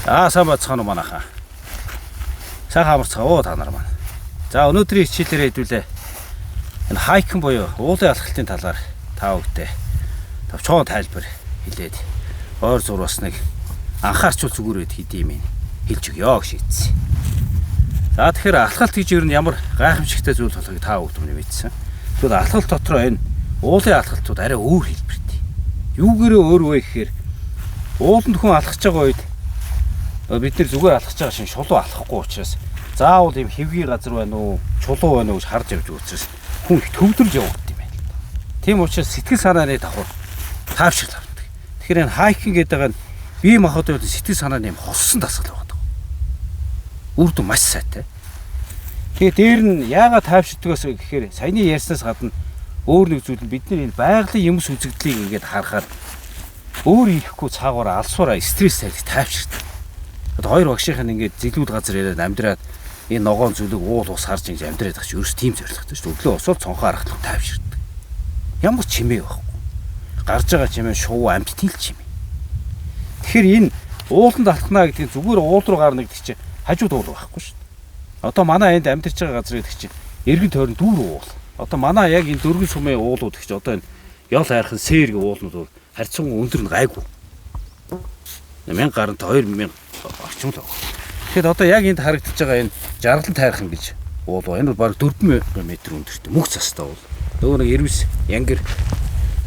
Сайн бацхан уу манайхаа. Сайхан амарцгаа та нар маань. За өнөөдрийн хичээлээр хэдүүлээ. Энэ хайкинг буюу уулын алхалтын талаар та бүхэнд товчхон тайлбар хэлээд ойр зур бас нэг анхаарчул зүгээрээ хийдэм юм хэлж өгье гэж шийдсэн. За тэгэхээр алхалт гэж юу н ямар гайхамшигтай зүйл болохыг та бүхэн мэдсэн. Тэгвэл алхалт дотроо энэ уулын алхалтууд арай өөр хэлбэртэй. Юугээрээ өөр вэ гэхээр ууланд хүн алхаж байгаа үед бид нар зүгээр алхаж байгаа шин шулуу алхахгүй учраас заавал юм хэвгийн газар байна уу, чулуу байна уу гэж харж явж учраас хүн төвлөрж явагддаг юм байна. Тийм учраас сэтгэл санааны давхар таавшрал авдаг. Тэгэхээр энэ хайкинг гэдэг нь бие махбодын сэтгэл санааны юм хоссон дасгал байдаг. Үр дүн маш сайтай. Тэгээ дээр нь яагаад таавшрдагаас гэхээр саяны ярьснаас гадна өөр нэг зүйл нь бидний энэ байгалийн юмс үзэгдлийг ингээд харахаар өөр ирэхгүй цаагаараа алсуураа стресс сайд таавшрдаг. Хоёр багшийн ингээд зэглүүд газар яриад амьдраад энэ ногоон зүйлийг уул ус харж ингэж амьдраад байгаа чи ерөөс тийм зоригтой шүү дээ. Өглөө усвал цонхоо харахад тайвширдаг. Ямар чимээ байхгүй. Гарж байгаа чимээ шуу амьд тил чимээ. Тэгэхээр энэ ууланд алхнаа гэдэг нь зүгээр уул руу гарна гэдэг чинь хажууд уул байхгүй шүү дээ. Одоо манай энд амьдарч байгаа газар гэдэг чинь эргэн тойрон дүүр уул. Одоо манай яг энэ дөрвөн сумын уулууд гэж одоо энэ ёл хайрхан сэрэг уулнууд бол харьцангуй өндөр нь гайгүй. 1000 гарант 2000 орчим л байгаа. Тэгэхэд одоо яг энд харагдаж байгаа энэ жаргалан тайрхан гэж уул ба энэ бол баг 4000 м өндөртэй мөх цастай уул. Нөгөө нэг Эрвис Янгэр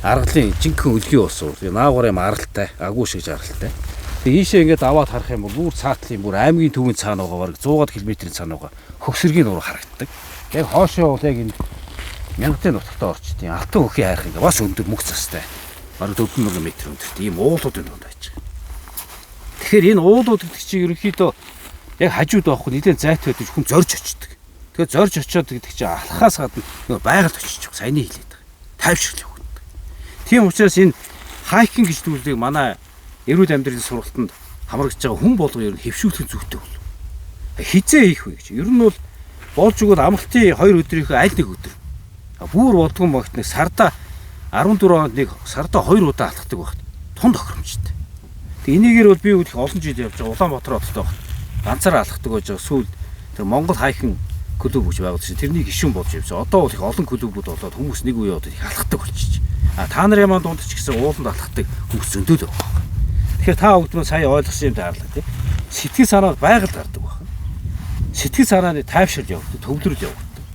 аргалын жинхэнэ өлгийн ус уул. Наагур юм аралтай, агуу шиг жаргалтай. Тэгээ ийшээ ингээд аваад харах юм бол бүр цаатлын бүр аймгийн төвийн цаана байгаа баг 100 км-ийн цаана байгаа хөвсөргийн нуур харагддаг. Яг хоошоо бол яг энэ мянгатын нутагтаа орчдیں۔ Алтан хөхийн хайрах ингээд бас өндөр мөх цастай. Баг 4000 м өндөртэй ийм уулуудын дунд байж байгаа. Тэгэхээр энэ уулууд гэдэг чинь ерөнхийдөө яг хажууд байхгүй нэлээд зайтай байдаг хүн зорж очдөг. Тэгэхээр зорж очиод гэдэг чинь алхахаас гадна нөгөө байгальд очиж саяны хэлээд байгаа. Тайвшрал явагддаг. Тийм учраас энэ хайкинг гэж зүйлийг манай эрүүл амьдралын сургалтанд хамрагдж байгаа хүн болго ер нь хэвшүүлэх зүйтэй бол. Хизээ хийх вэ гэж. Ер нь бол болж өгвөл амралтын 2 өдрийнхөө аль нэг өдөр. Бүр болдгон багт нэг сарда 14 онд нэг сарда 2 удаа алхдаг багт. Тун тохиромжтой. Тэг энийгээр бол би их олон жил явж байгаа Улаанбаатар хотод байгаа. Ганцаараа алхдаг байж байгаа. Сүүл тэр Монгол хайкинг клуб гэж байгуулсан. Тэрнийг гишүүн болж явж байгаа. Одоо бол их олон клубүүд болоод хүмүүс нэг үе удаа их алхдаг болчихж. Та нарын маань дунд ч гэсэн ууланд алхдаг хүмүүс зөндөл байгаа. Тэгэхээр та бүгд нь сая ойлгосон юм таарлаа тий. Сэтгэл санаа байгаль гардаг байна. Сэтгэл санааны тайвшрал явагдав, төвлөрөл явагдав.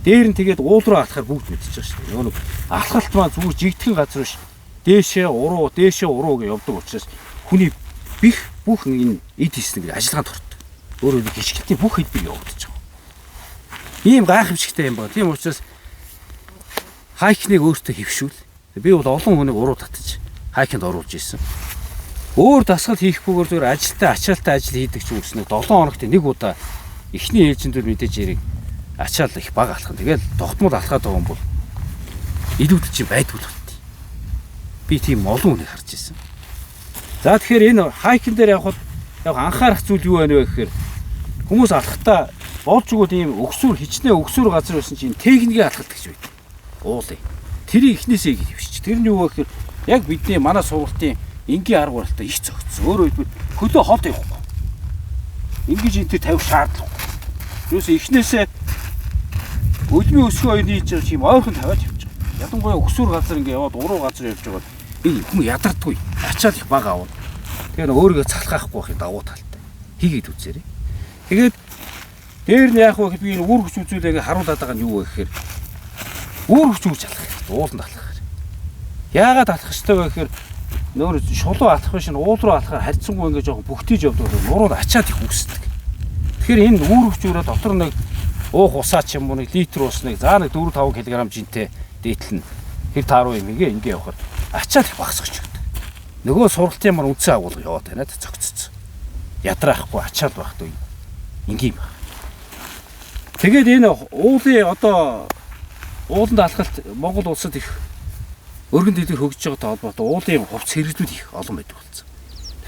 Дээр нь тэгээд уул руу алхахаар бүгд мэдчихэж байгаа шүү дээ. Нөгөө алхалт маань зүгээр жигтгэн газар биш. Дээшээ уруу гэж явдаг учраас хүний бүх энэ эд хийснэг ажиллагаанд ордог. Өөрөөр хэлбэл гიშгэлтийн бүх хэлбэр явагдаж байгаа. Ийм гайхамшигтай юм байна. Тийм учраас хайкныг өөртөө хэвшүүл. Би бол олон хүнийг уруу татаж хайкинд оруулж ирсэн. Өөр дасгал хийхгүйгээр зүгээр ажилтай ачаалтай ажил хийдэг ч үгс нэг 7 хоногт нэг удаа эхний ээлжиндүүд мэдээж яриг ачаал их бага алхах. Тэгэл тогтмол алхаад байгаа юм бол илүүд чинь байдгүй л байна. Би тийм олон хүнийг харж ирсэн. За тэгэхээр энэ хайкинг дээр явхад яг анхаарах зүйл юу байна вэ гэхээр хүмүүс алхахтаа болж өгөөд ийм өгсүр хичнээн өгсүр газар байсан чинь техникийн алхалт гэж байдаг. Уулын. Тэрийг эхнээсээ ингэ хөвсч. Тэр нь юу вэ гэхээр яг бидний манай сургалтын энгийн арга барилтаа их зөгцсөн. Өөрөөр хэлбэл хөлөө хол явахгүй. Ингэж энэ төр тавих шаардлагагүй. Юусе эхнээсээ өлмийн өсгөө ойн хийж байгаа юм ойрхон тавиад явж байгаа. Ядангуяа өгсүр газар ингэ яваад уруу газар явж байгаа. Энэ хүн ядардгүй. Ачаал их бага аваад. Тэгэхээр өөрийгөө цалхаахгүй байхын давуу талтай. Хийгээд үзээрэй. Тэгээд дээр нь яах вэ гэхэд би энэ үүр хүч үзүүлээгээ харуулдаг байгаа нь юу вэ гэхээр үүр хүч үүж алах хэрэгтэй. Ууланд алхах. Яагаад алхах ёстой вэ гэхээр нөр шулуу алхах биш нь уул руу алхахаар харьцангуй ингэ жоохон бүгтийж явдаг бол нурууд ачаад их үүсдэг. Тэгэхээр энэ үүр хүч өөрөө дотор нэг уух усаа ч юм уу нэг литр ус нэг заа нэг 4-5 кг жинтэй дээдлэн тэр тааруу юм ингэ явахаар ачаал их багасгаж өгдөг. Нөгөө сургалтын маань үндсэн агуулга яваад байна зөгцсөн. Ядраахгүй ачаал багт үе. Ингийн баг. Тэгээд энэ уулын одоо ууланд алхалт Монгол улсад их өргөн дэлгэр хөгжиж байгаатай холбоотой уулын хувцс хэрэглүүд их олон байдаг болсон.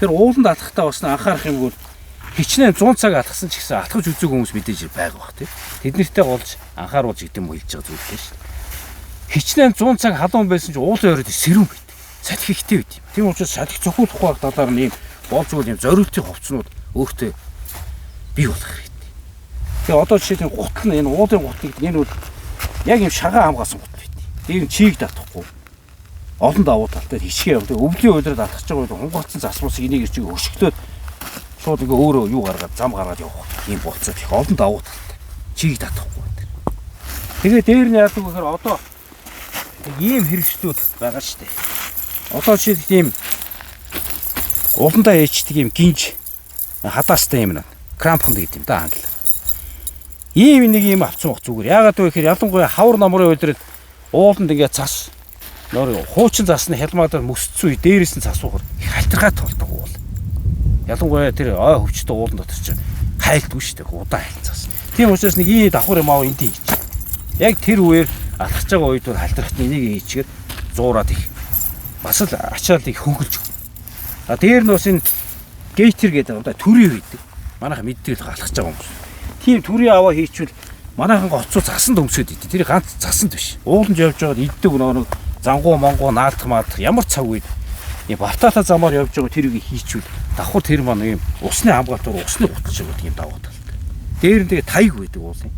Тэгэхээр ууланд алхахтаа бас анхаарах юм бол хичнээн 100 цаг алхсан ч гэсэн алхаж үзег хүмүүс мэдээж байгаа бах тийм. Тэднэртэй голж анхааруулж гэдэг юм хэлж байгаа зүйл дээ шүү. Хичнээн 100 цаг халуун байсан ч уулын оройд сэрүүн байд. Салхи ихтэй байд. Тийм учраас салхи цохиулах байх талаар нь болж өгөл юм зориултын хувцснууд өөртөө бий болох хэрэгтэй. Тэгээ одоо жишээ нь гутал нь энэ уудын гутал гэдэг энэ бол яг юм шагаа хамгаасан гутал байт. Тэр чийг татахгүй. Олон давуу талтай хичгээ явдаг. Өвлийн уйлраад алхаж байгаа үед хунгацсан засмуусыг энийг чиг өшгөлөөд шууд ингээ өөрөө юу гаргаад зам гаргаад явах юм болцоод их олон давуу талтай. Чийг татахгүй байна. Тэгээ дээр нь яадаг вэ гэхээр одоо ийм хэрэгслүүд байгаа шүү дээ. Одоо жишээлбэл ийм уландаа ээждэг ийм гинж хадаастай юм нэ. Крампхонд гэдэг юм да англиар. Ийм нэг юм авцсан бох зүгээр. Яагаад вэ гэхээр ялангуяа хавар намрын уйлраад ууланд ингээ цас нөр хуучин цас нь хялмаадаар мөсцсөн үе дээрээс нь цасуугаар их хальтрахад толдог уул. Ялангуяа тэр ой хөвчтэй уулан дотор чинь хайлтгүй шүү дээ. Удаан хайлцаас. Тийм учраас нэг ийм давхар юм аа энд хийж. Яг тэр үеэр алхаж байгаа үед бол хальтрахт энийг хийчихээр зуураад их бас л ачаал их хөнгөлж. А дээр нь бас энэ гейтер гэдэг одоо төрийн үйдэг. Манайха мэддэг л алхаж байгаа юм. Тийм төрийн аваа хийчихвэл манайхан гоцоо цасанд өмсөд идэв. Тэр ганц цасанд биш. Ууланд явж байгаад иддэг нэг зангуу монгоо наалтах маадах ямар цаг үед ийм бартаата замаар явж байгаа тэрийг хийчихвэл давхар тэр маань ийм усны хамгаалтаар усны гуталж байгаа юм давуу талтай. Дээр нь тэгээ таяг байдаг уулын.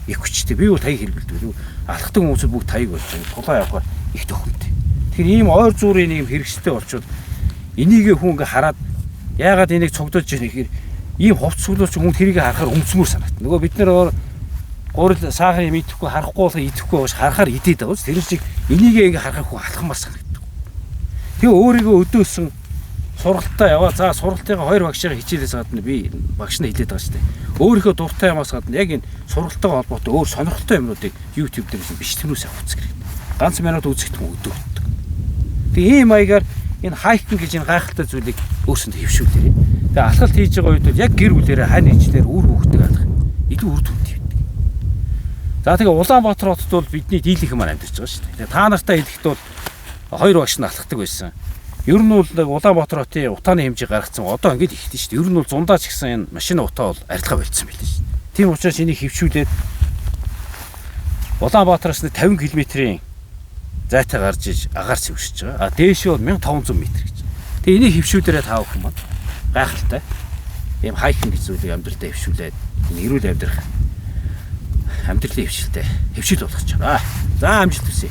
Их хүчтэй. Би бол таяг хэрэглэдэг. Алхдаг хүмүүс бүгд таяг болж байгаа. Тулаа явахаар их төхөмтэй. Тэгэхээр ийм ойр зуурын ийм хэрэгсэлтэй болчоод энийг хүн ингээ хараад яагаад энийг цогдолж яах гэхээр ийм хувц сүлөөч хүн тэрийг харахаар өмцмөр санагт. Нөгөө бид нэр гурил сахар юм идэхгүй харахгүй болох идэхгүй байж харахаар идээд байгаа. Тэр шиг энийг ингээ харахаар хүн алхамар санагдав. Тэгээ өөрийгөө өдөөсөн сургалтаа яваа. За сургалтынхаа 2 багшаа хичээлээс гадна би багш нь хэлээд байгаа шүү дээ. Өөрийнхөө дуртай юмас гадна яг энэ сургалтайгаа холбоотой өөр сонирхолтой юмнуудыг YouTube дээрээс бичлэгнээс авах хэрэгтэй. Ганц минут үзэхэд хүн өдөөгддөг. Тэгээ ийм маягаар энэ хайкинг гэж энэ гайхалтай зүйлийг өөрсөндөө хөвшүүлээрэй. Тэгээ алхалт хийж байгаа үед бол яг гэр бүлээрээ хань ижлэр үр хөвгдөг алах. Илүү үр дүнтэй байдаг. За тэгээ Улаанбаатар хотод бол бидний дийлэнх маань амьдарч байгаа шүү дээ. Тэгээ та нартай хэлэхэд бол 2 багш нь алхдаг байсан. Ер нь бол Улаанбаатар хотын утааны хэмжээ гаргацсан. Одоо ингэж ихтэй шүү дээ. Ер нь бол зундаач гэсэн энэ машины утаа бол арилгаа болцсон байл шүү дээ. Тийм учраас энийг хөвшүүлээд Улаанбаатараас 50 км-ийн зайтай гарч иж агаарч өсөж байгаа. А дээшээ бол 1500 м гэж. Тэгээ энийг хөвшүүлээрээ таах юм байна. Гайхалтай. Ийм хайкинг гэж зүйлийг амьдралдаа хөвшүүлээд эрүүл амьдрах амьдралын хөвшилтэй хөвшил болгож байгаа. За амжилт хүсье.